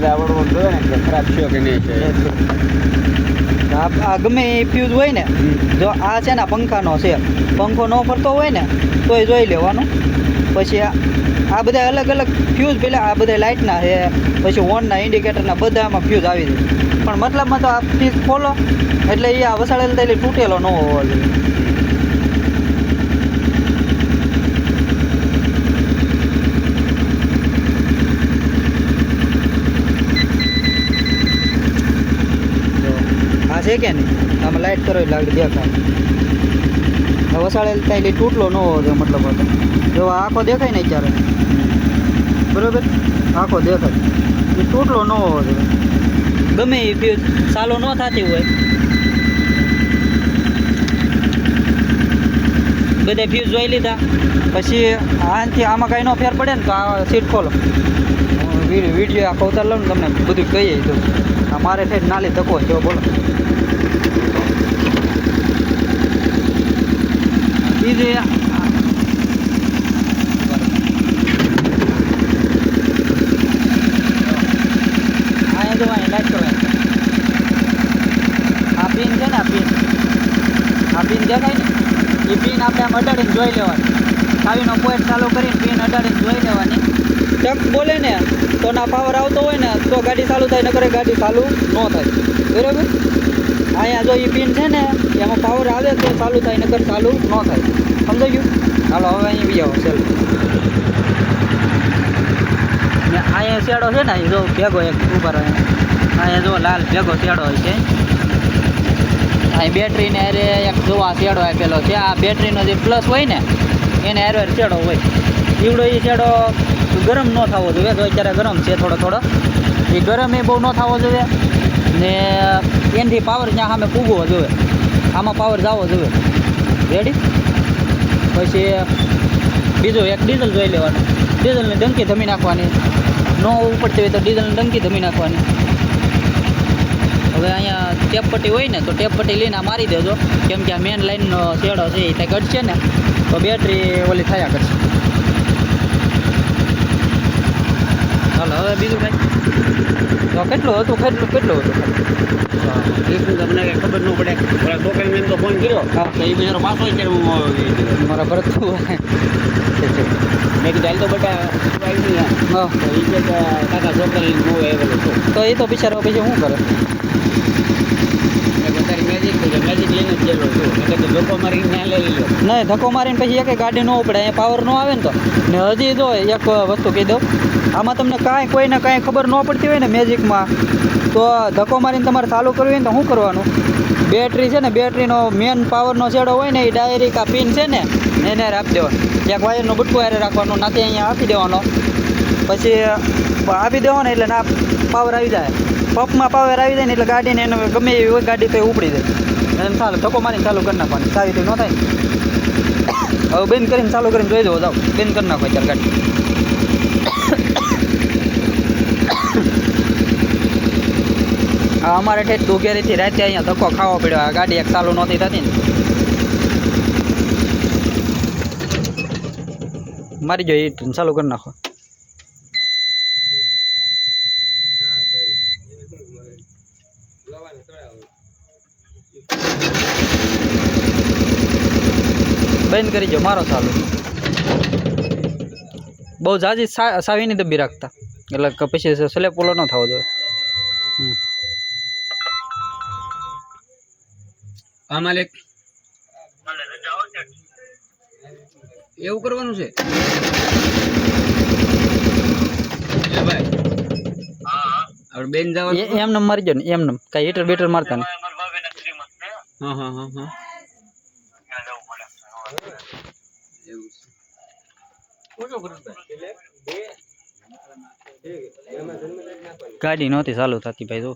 બધા આવડવું જોઈએ ને કે ખરાબ છે કે નહીં છે. આ ગમે એ ફ્યુઝ હોય ને, જો આ છે ને પંખાનો છે, પંખો ન ફરતો હોય ને તોય જોઈ લેવાનું. પછી આ બધા અલગ અલગ ફ્યુઝ પેલા આ બધા લાઇટના છે, પછી હોર્નના ઇન્ડિકેટરના બધામાં ફ્યુઝ આવી જાય. પણ મતલબમાં તો આ ફ્યુઝ ખોલો એટલે એ આ વસાડેલ એટલે તૂટેલો ન હોવો જોઈએ. આ છે કે નહીં, આમાં લાઇટ કરો એટલે આગળ દેખાય. વસાડેલ થાય એટલે તૂટલો ન હોવો જોઈએ મતલબ હતો. જો આખો દેખાય ને અત્યારે બરોબર, આખો દેખાય એ તૂટલો ન હોવો જોઈએ. ગમે એ ફ્યુઝ ચાલુ ન થતી હોય, બધા ફ્યુઝ જોઈ લીધા પછી આનાથી આમાં કાંઈ ન ફેર પડે ને તો આ સીટ ખોલો, વિડીયો આખો ઉતાર લઉં ને તમને બધું કહીએ તો. આ મારે થઈ નાલી ધક્કો જો બોલો. બીજું અહીંયા જો અહીંયા લાઈટ કરો. આ પિન છે ને, આ પિન દેખાય ને, એ પિન આપણે આમ અડાડીને જોઈ લેવાની. ચાવીનો પોઈન્ટ ચાલુ કરીને પિન અડાડીને જોઈ લેવાની. ટક બોલે ને તો ના પાવર આવતો હોય ને તો ગાડી ચાલુ થાય, નકર ગાડી ચાલુ ન થાય. બરાબર, અહીંયા જો એ પિન છે ને એમાં પાવર આવે તો ચાલુ થાય, નકર ચાલુ ન થાય. સમજાઈ ગયું? હાલો હવે અહીં બી આવો ચાલો. ને અહીંયા શેડો છે ને, જો ભેગો એક ઉપર અહીંયા જો લાલ ભેગો શેડો હોય છે. અહીં બેટરીને અરે એક જોવા શેડો આપેલો છે. આ બેટરીનો જે પ્લસ હોય ને એને હારે શેડો હોય. ઈવડો એ શેડો ગરમ ન થવો જોઈએ. તો અત્યારે ગરમ છે થોડો, એ ગરમ એ બહુ ન થવો જોઈએ ને એનાથી પાવર ત્યાં સામે પૂગવો જોઈએ. આમાં પાવર જવો જોઈએ. રેડી? પછી બીજું એક ડીઝલ જોઈ લેવાનું. ડીઝલની ડંકી ધમી નાખવાની. ન ઉપડતી હોય તો ડીઝલની ડંકી ધમી નાખવાની. હવે અહીંયા ટેપ પટ્ટી હોય ને તો ટેપ પટ્ટી લઈને આ મારી દેજો, કેમ કે આ મેન લાઇનનો શેડો છે એ ત્યાં ઘટશે ને તો બેટરી ઓલી થયા કરશે. ચાલો હવે બીજું કાંઈ તો કેટલું હતું કેટલું હતું તમને કંઈ ખબર ન પડે. ઓલા છોકરીને એમ તો ફોન કર્યો તો એ બિચારો પાછો અત્યારે હું મારા ભરત મેં કીધું હાલ તો બટા આવી હા તો એ કે કાકા છોકરી બહુ આવેલો છું. તો એ તો બિચારો પછી શું કરે? વધારે મેજિક લઈને જ ગયેલો છું. એટલે ધક્કો મારીને ત્યાં લઈ લો. નહીં, ધક્કો મારીને પછી એક ગાડી ન ઉપડે, અહીંયા પાવર ન આવે ને તો. ને હજી જો એક વસ્તુ કહી દઉં, આમાં તમને કોઈને કાંઈ ખબર ન પડતી હોય ને મેજિકમાં, તો ધક્કો મારીને તમારે ચાલુ કરવી હોય ને તો શું કરવાનું? બેટરી છે ને, બેટરીનો મેન પાવરનો છેડો હોય ને એ ડાયરેક્ટ આ પિન છે ને એને આપી દેવાનો. એક વાયરનો બટકું હારે રાખવાનું, નાથી અહીંયા આપી દેવાનો. પછી આપી દેવાનો એટલે ના પાવર આવી જાય. પંપમાં પાવર આવી જાય ને એટલે ગાડીને એને ગમે એવી હોય ગાડી તો એ ઉપડી જાય. એમ ચાલો ધક્કો મારીને ચાલુ કરી નાખવાની. સારી ન થાય. હવે બંધ કરીને ચાલુ કરીને જોઈ દો. જાઓ બંધ કરી નાખો અત્યારે ગાડી. હા, અમારે ઠેઠ દુઘેરીથી રાતે અહીંયા ધક્કો ખાવો પડ્યો. આ ગાડી એક ચાલુ નહોતી થતી ને. મારી જો એ ચાલુ કરી નાખો. બંધ કરી જો, મારો ચાલુ. બહુ જાજી સાવીની દબી રાખતા, એટલે પછી સ્લેપ ઓલો ન થવો જોઈએ. માલિક એવું કરવાનું છે ભાઈ? હા, બેન જવાનું એમને મારી જો ને, એમને કઈ હીટર બીટર મારતા ને. હા હા હા હા ગાડી નહોતી ચાલુ થતી ભાઈ. જો